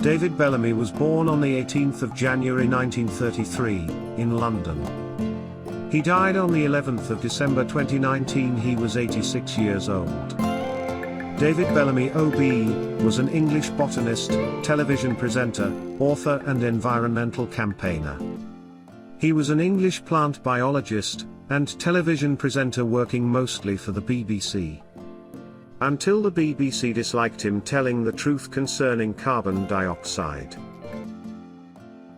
David Bellamy was born on the 18th of January 1933, in London. He died on the 11th of December 2019. He was 86 years old. David Bellamy OB was an English botanist, television presenter, author and environmental campaigner. He was an English plant biologist and television presenter working mostly for the BBC. Until the BBC disliked him telling the truth concerning carbon dioxide.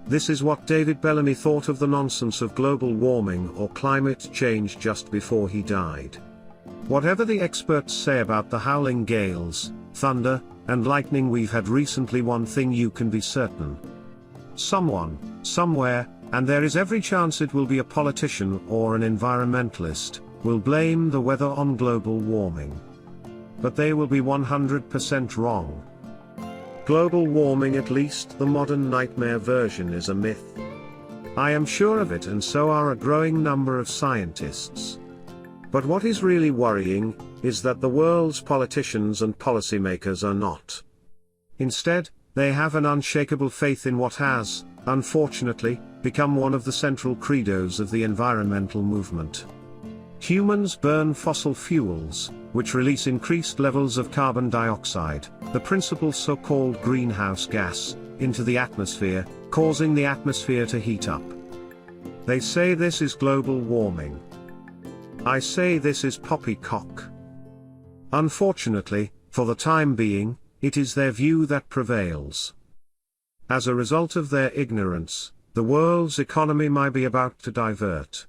This is what David Bellamy thought of the nonsense of global warming or climate change just before he died. Whatever the experts say about the howling gales, thunder, and lightning we've had recently, one thing you can be certain. Someone, somewhere, and there is every chance it will be a politician or an environmentalist, will blame the weather on global warming. But they will be 100% wrong. Global warming, at least the modern nightmare version, is a myth. I am sure of it, and so are a growing number of scientists. But what is really worrying is that the world's politicians and policymakers are not. Instead, they have an unshakable faith in what has, unfortunately, become one of the central credos of the environmental movement. Humans burn fossil fuels, which release increased levels of carbon dioxide, the principal so-called greenhouse gas, into the atmosphere, causing the atmosphere to heat up. They say this is global warming. I say this is poppycock. Unfortunately, for the time being, it is their view that prevails. As a result of their ignorance, the world's economy might be about to divert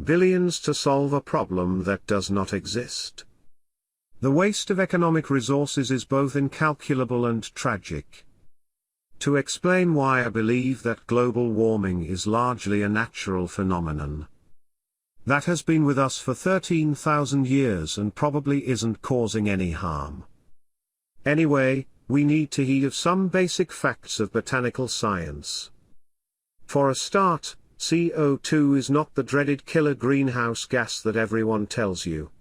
billions to solve a problem that does not exist. The waste of economic resources is both incalculable and tragic. To explain why I believe that global warming is largely a natural phenomenon that has been with us for 13,000 years and probably isn't causing any harm. Anyway, we need to heed of some basic facts of botanical science. For a start, CO2 is not the dreaded killer greenhouse gas that everyone tells you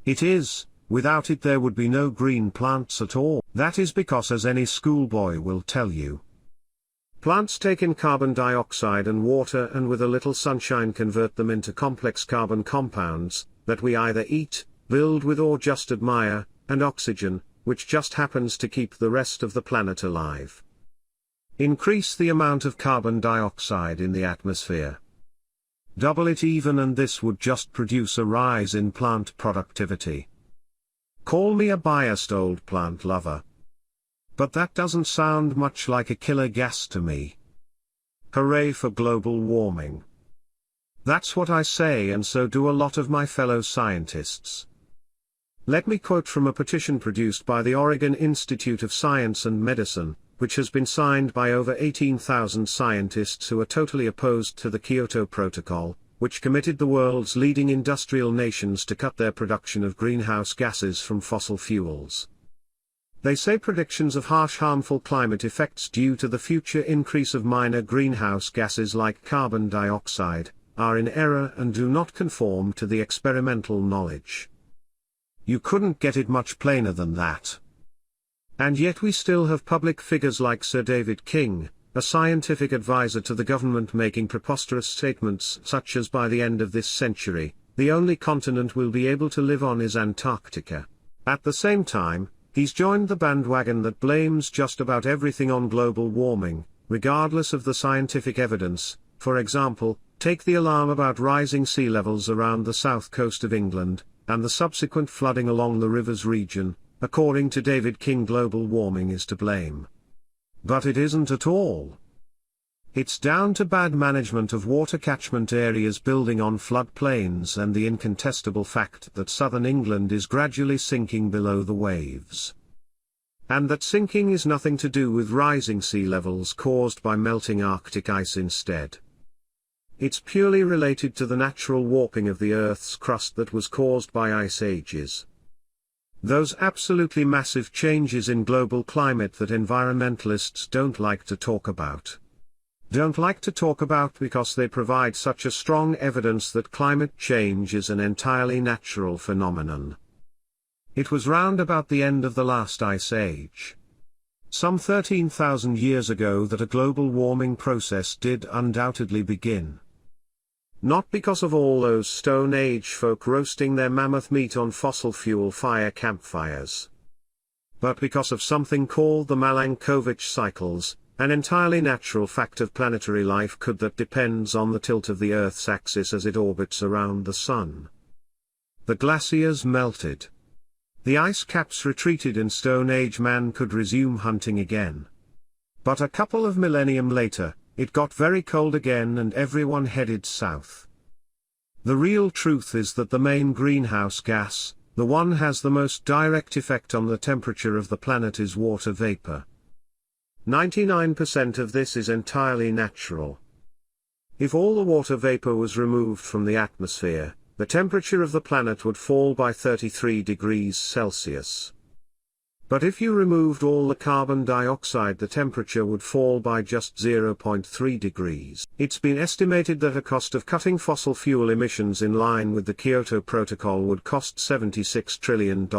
it is. Without it there would be no green plants at all. That is because, as any schoolboy will tell you, plants take in carbon dioxide and water and with a little sunshine convert them into complex carbon compounds that we either eat, build with, or just admire, and oxygen, which just happens to keep the rest of the planet alive. Increase the amount of carbon dioxide in the atmosphere. Double it even, and this would just produce a rise in plant productivity. Call me a biased old plant lover, but that doesn't sound much like a killer gas to me. Hooray for global warming. That's what I say, and so do a lot of my fellow scientists. Let me quote from a petition produced by the Oregon Institute of Science and Medicine, which has been signed by over 18,000 scientists who are totally opposed to the Kyoto Protocol, which committed the world's leading industrial nations to cut their production of greenhouse gases from fossil fuels. They say predictions of harsh, harmful climate effects due to the future increase of minor greenhouse gases like carbon dioxide are in error and do not conform to the experimental knowledge. You couldn't get it much plainer than that. And yet we still have public figures like Sir David King, a scientific advisor to the government, making preposterous statements such as by the end of this century, the only continent we'll be able to live on is Antarctica. At the same time, he's joined the bandwagon that blames just about everything on global warming, regardless of the scientific evidence. For example, take the alarm about rising sea levels around the south coast of England, and the subsequent flooding along the rivers region. According to David King, global warming is to blame. But it isn't at all. It's down to bad management of water catchment areas building on floodplains and the incontestable fact that southern England is gradually sinking below the waves. And that sinking is nothing to do with rising sea levels caused by melting Arctic ice instead. It's purely related to the natural warping of the Earth's crust that was caused by ice ages. Those absolutely massive changes in global climate that environmentalists don't like to talk about. Don't like to talk about because they provide such a strong evidence that climate change is an entirely natural phenomenon. It was round about the end of the last ice age. Some 13,000 years ago that a global warming process did undoubtedly begin. Not because of all those Stone Age folk roasting their mammoth meat on fossil fuel fire campfires, but because of something called the Milankovitch cycles, an entirely natural fact of planetary life that depends on the tilt of the Earth's axis as it orbits around the Sun. The glaciers melted. The ice caps retreated and Stone Age man could resume hunting again. But a couple of millennium later, it got very cold again and everyone headed south. The real truth is that the main greenhouse gas, the one has the most direct effect on the temperature of the planet, is water vapor. 99% of this is entirely natural. If all the water vapor was removed from the atmosphere, the temperature of the planet would fall by 33 degrees Celsius. But if you removed all the carbon dioxide, the temperature would fall by just 0.3 degrees. It's been estimated that a cost of cutting fossil fuel emissions in line with the Kyoto Protocol would cost $76 trillion.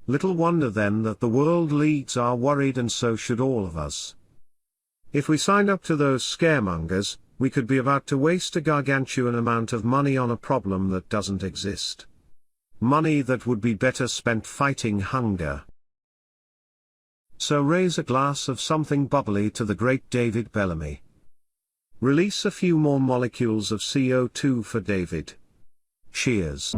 Little wonder then that the world leagues are worried, and so should all of us. If we signed up to those scaremongers, we could be about to waste a gargantuan amount of money on a problem that doesn't exist. Money that would be better spent fighting hunger. So raise a glass of something bubbly to the great David Bellamy. Release a few more molecules of CO2 for David. Cheers.